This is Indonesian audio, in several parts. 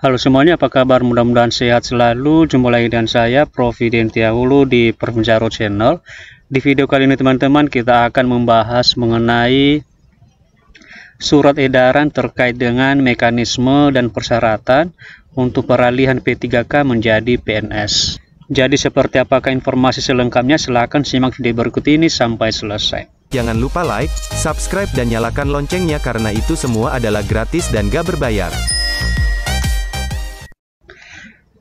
Halo semuanya, apa kabar? Mudah-mudahan sehat selalu. Jumpa lagi dengan saya, Prof. Dentia Hulu di Perpenjaro Channel. Di video kali ini teman-teman, kita akan membahas mengenai surat edaran terkait dengan mekanisme dan persyaratan untuk peralihan P3K menjadi PNS. Jadi seperti apakah informasi selengkapnya? Silahkan simak video berikut ini sampai selesai. Jangan lupa like, subscribe dan nyalakan loncengnya karena itu semua adalah gratis dan gak berbayar.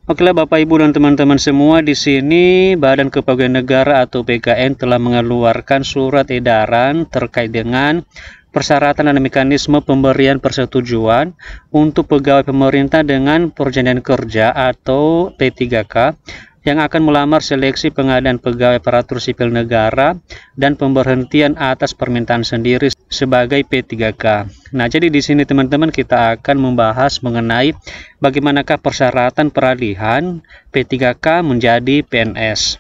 Oke lah Bapak Ibu dan teman-teman semua, di sini Badan Kepegawaian Negara atau BKN telah mengeluarkan surat edaran terkait dengan persyaratan dan mekanisme pemberian persetujuan untuk pegawai pemerintah dengan perjanjian kerja atau P3K yang akan melamar seleksi pengadaan pegawai aparatur sipil negara dan pemberhentian atas permintaan sendiri sebagai P3K. Nah, jadi di sini teman-teman kita akan membahas mengenai bagaimanakah persyaratan peralihan P3K menjadi PNS.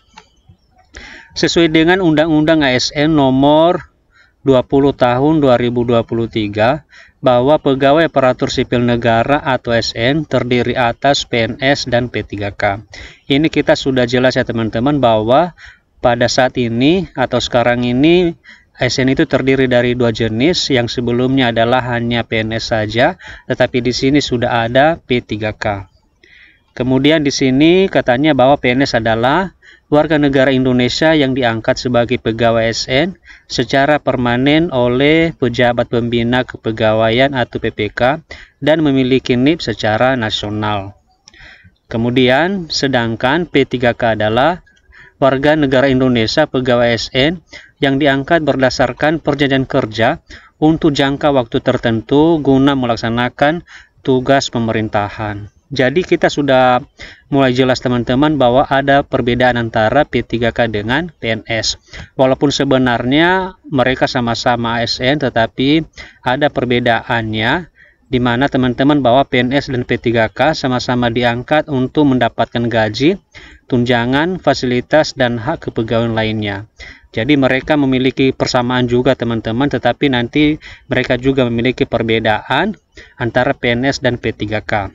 Sesuai dengan Undang-Undang ASN nomor 20 tahun 2023 bahwa pegawai aparatur sipil negara atau ASN terdiri atas PNS dan P3K. Ini kita sudah jelas ya teman-teman bahwa pada saat ini atau sekarang ini ASN itu terdiri dari dua jenis, yang sebelumnya adalah hanya PNS saja, tetapi di sini sudah ada P3K. Kemudian di sini katanya bahwa PNS adalah warga negara Indonesia yang diangkat sebagai pegawai ASN secara permanen oleh pejabat pembina kepegawaian atau PPK dan memiliki NIP secara nasional. Kemudian sedangkan P3K adalah warga negara Indonesia pegawai ASN yang diangkat berdasarkan perjanjian kerja untuk jangka waktu tertentu guna melaksanakan tugas pemerintahan. Jadi kita sudah mulai jelas teman-teman bahwa ada perbedaan antara P3K dengan PNS. Walaupun sebenarnya mereka sama-sama ASN, tetapi ada perbedaannya di mana teman-teman bahwa PNS dan P3K sama-sama diangkat untuk mendapatkan gaji, tunjangan, fasilitas, dan hak kepegawaian lainnya. Jadi mereka memiliki persamaan juga teman-teman, tetapi nanti mereka juga memiliki perbedaan antara PNS dan P3K.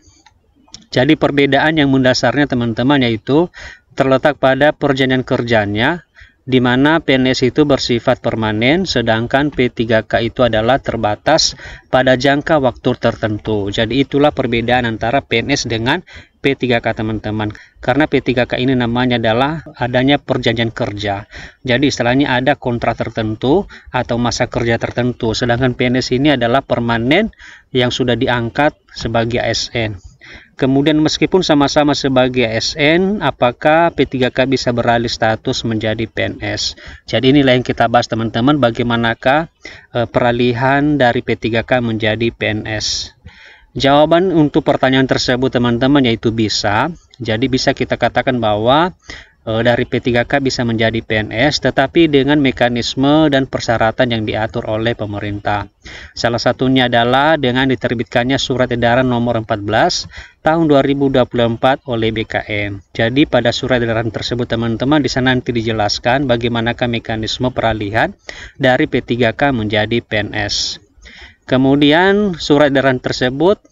Jadi perbedaan yang mendasarnya teman-teman yaitu terletak pada perjanjian kerjanya, di mana PNS itu bersifat permanen, sedangkan P3K itu adalah terbatas pada jangka waktu tertentu. Jadi itulah perbedaan antara PNS dengan P3K teman-teman. Karena P3K ini namanya adalah adanya perjanjian kerja. Jadi istilahnya ada kontrak tertentu atau masa kerja tertentu, sedangkan PNS ini adalah permanen yang sudah diangkat sebagai ASN. Kemudian meskipun sama-sama sebagai ASN, apakah P3K bisa beralih status menjadi PNS? Jadi inilah yang kita bahas teman-teman, bagaimanakah peralihan dari P3K menjadi PNS. Jawaban untuk pertanyaan tersebut teman-teman yaitu bisa. Jadi bisa kita katakan bahwa dari P3K bisa menjadi PNS, tetapi dengan mekanisme dan persyaratan yang diatur oleh pemerintah. Salah satunya adalah dengan diterbitkannya surat edaran nomor 14 tahun 2024 oleh BKN. Jadi pada surat edaran tersebut teman-teman di sana nanti dijelaskan bagaimanakah mekanisme peralihan dari P3K menjadi PNS. Kemudian surat edaran tersebut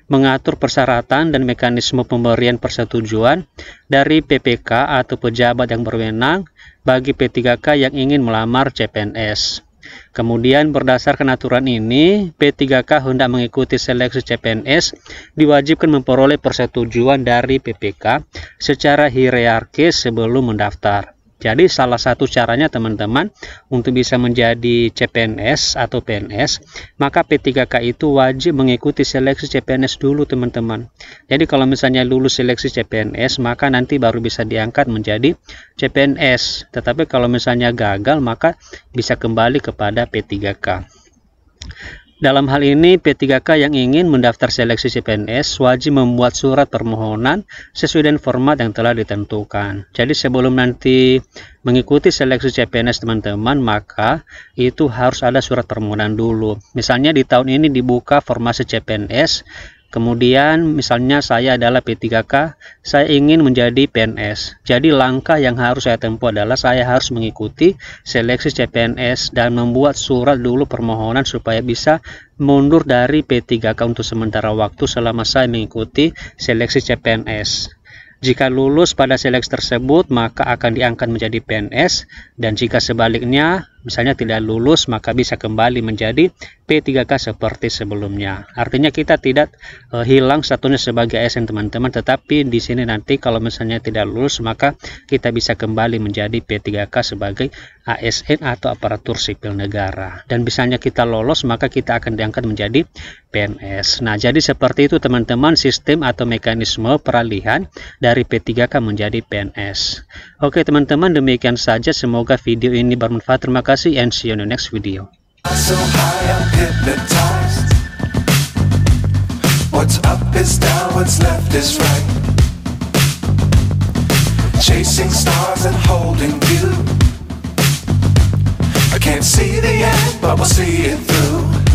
mengatur persyaratan dan mekanisme pemberian persetujuan dari PPK atau pejabat yang berwenang bagi P3K yang ingin melamar CPNS. Kemudian berdasarkan aturan ini, P3K hendak mengikuti seleksi CPNS diwajibkan memperoleh persetujuan dari PPK secara hierarkis sebelum mendaftar. Jadi salah satu caranya teman-teman untuk bisa menjadi CPNS atau PNS, maka P3K itu wajib mengikuti seleksi CPNS dulu teman-teman. Jadi kalau misalnya lulus seleksi CPNS, maka nanti baru bisa diangkat menjadi CPNS. Tetapi kalau misalnya gagal, maka bisa kembali kepada P3K. Dalam hal ini, P3K yang ingin mendaftar seleksi CPNS wajib membuat surat permohonan sesuai dengan format yang telah ditentukan. Jadi sebelum nanti mengikuti seleksi CPNS teman-teman, maka itu harus ada surat permohonan dulu. Misalnya di tahun ini dibuka formasi CPNS, Kemudian misalnya saya adalah P3K, saya ingin menjadi PNS. Jadi langkah yang harus saya tempuh adalah saya harus mengikuti seleksi CPNS dan membuat surat dulu permohonan supaya bisa mundur dari P3K untuk sementara waktu selama saya mengikuti seleksi CPNS. Jika lulus pada seleksi tersebut, maka akan diangkat menjadi PNS, dan jika sebaliknya, misalnya tidak lulus, maka bisa kembali menjadi P3K seperti sebelumnya. Artinya kita tidak hilang statusnya sebagai ASN teman-teman, tetapi di sini nanti kalau misalnya tidak lulus, maka kita bisa kembali menjadi P3K sebagai ASN atau aparatur sipil negara. Dan misalnya kita lolos, maka kita akan diangkat menjadi PNS. Nah, jadi seperti itu teman-teman sistem atau mekanisme peralihan dari P3K menjadi PNS. Oke teman-teman, demikian saja, semoga video ini bermanfaat. Terima kasih and see you in the next video. So high I'm hypnotized. What's up is down, what's left is right. Chasing stars and holding you. I can't see the end, but we'll see it through.